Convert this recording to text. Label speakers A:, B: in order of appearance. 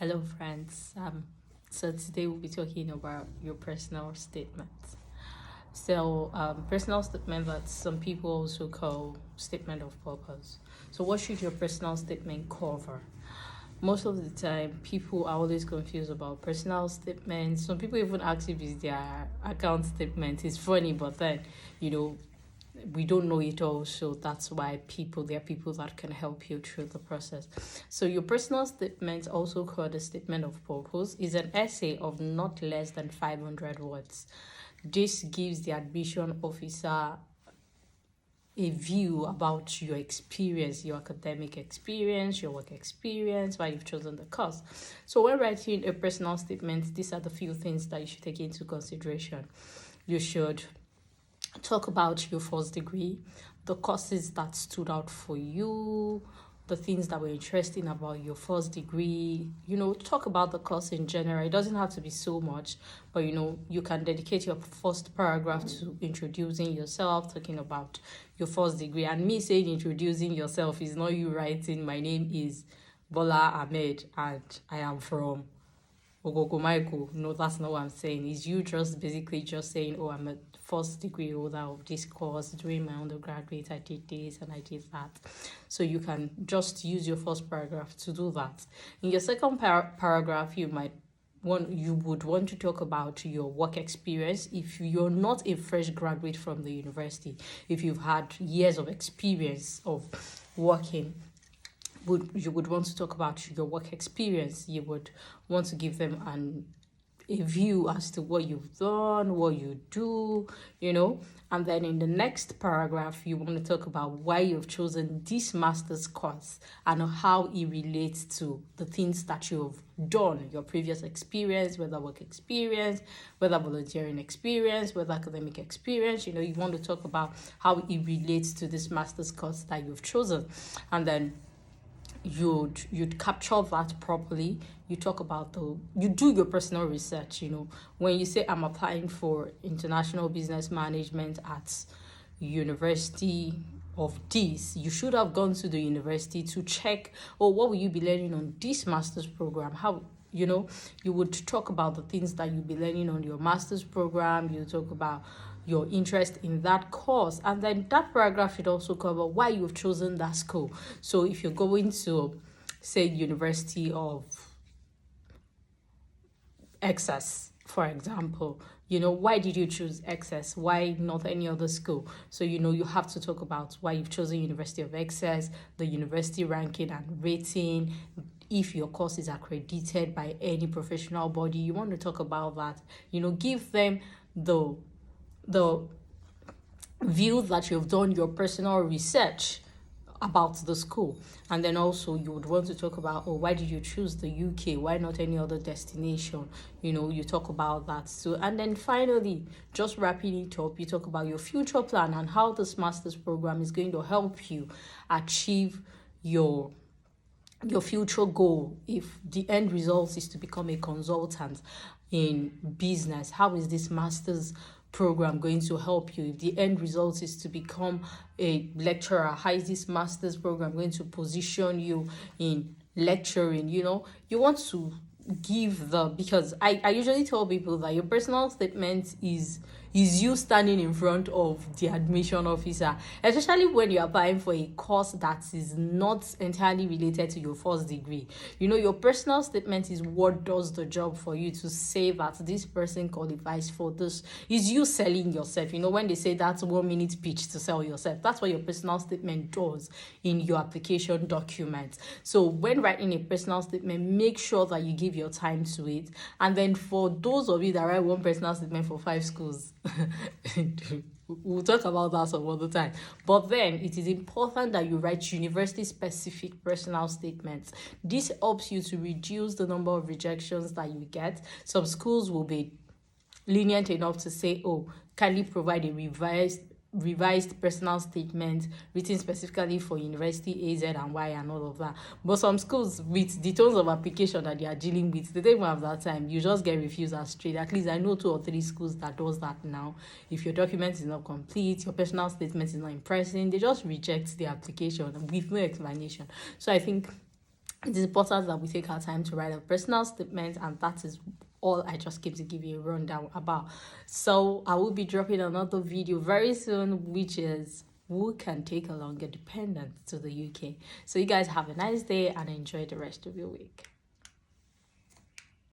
A: Hello, friends. So today we'll be talking about your personal statement. Personal statement that some people also call statement of purpose. So, what should your personal statement cover? Most of the time, people are always confused about personal statements. Some people even ask if it's their account statement. It's funny, but then, you know, we don't know it all, so that's why there are people that can help you through the process. So your personal statement, also called a statement of purpose, is an essay of not less than 500 words. This gives the admission officer a view about your experience, your academic experience, your work experience, why you've chosen the course. So when writing a personal statement, these are the few things that you should take into consideration. You should talk about your first degree, the courses that stood out for you, the things that were interesting about your first degree. Talk about the course in general. It doesn't have to be so much, but you can dedicate your first paragraph to introducing yourself, talking about your first degree. And me saying introducing yourself is not you writing, my name is Bola Ahmed and I am from Ogogomaiko. No, that's not what I'm saying. Is you just basically just saying, oh, I'm a first degree holder of this course. During my undergraduate, I did this and I did that. So you can just use your first paragraph to do that. In your second paragraph, you would want to talk about your work experience. If you're not a fresh graduate from the university, if you've had years of experience of working, you would want to talk about your work experience. You would want to give them a view as to what you've done, what you do, And then in the next paragraph, you want to talk about why you've chosen this master's course and how it relates to the things that you've done, your previous experience, whether work experience, whether volunteering experience, whether academic experience. You want to talk about how it relates to this master's course that you've chosen. And then you'd capture that properly. You talk about you do your personal research. When you say I'm applying for international business management at university of this, you should have gone to the university to check, what will you be learning on this master's program? How you would talk about the things that you'll be learning on your master's program. You talk about your interest in that course, and then that paragraph should also cover why you've chosen that school. So if you're going to, say, University of Excess, for example, why did you choose Excess? Why not any other school? So you have to talk about why you've chosen University of Excess, the university ranking and rating, if your course is accredited by any professional body. You want to talk about that. Give them the view that you've done your personal research about the school. And then also you would want to talk about, why did you choose the UK? Why not any other destination? You talk about that. So, and then finally, just wrapping it up, you talk about your future plan and how this master's program is going to help you achieve your future goal. If the end result is to become a consultant in business, how is this master's program going to help you? If the end result is to become a lecturer, how is this master's program going to position you in lecturing? You want to give because I usually tell people that your personal statement is you standing in front of the admission officer, especially when you're applying for a course that is not entirely related to your first degree. Your personal statement is what does the job for you to say that this person qualifies for this. Is you selling yourself. When they say that's 1 minute pitch to sell yourself, that's what your personal statement does in your application document. So when writing a personal statement, make sure that you give your time to it. And then for those of you that write one personal statement for 5 schools, we'll talk about that some other time. But then it is important that you write university-specific personal statements. This helps you to reduce the number of rejections that you get. Some schools will be lenient enough to say, kindly provide a revised personal statement written specifically for university A, Z, and Y and all of that. But some schools, with the tones of application that they are dealing with, they don't even have that time. You just get refusals straight. At least I know 2 or 3 schools that does that now. If your document is not complete, your personal statement is not impressing, they just reject the application with no explanation. So I think it is important that we take our time to write a personal statement, and that is all I just came to give you a rundown about. So I will be dropping another video very soon, which is who can take a longer dependence to the UK. So you guys have a nice day and enjoy the rest of your week.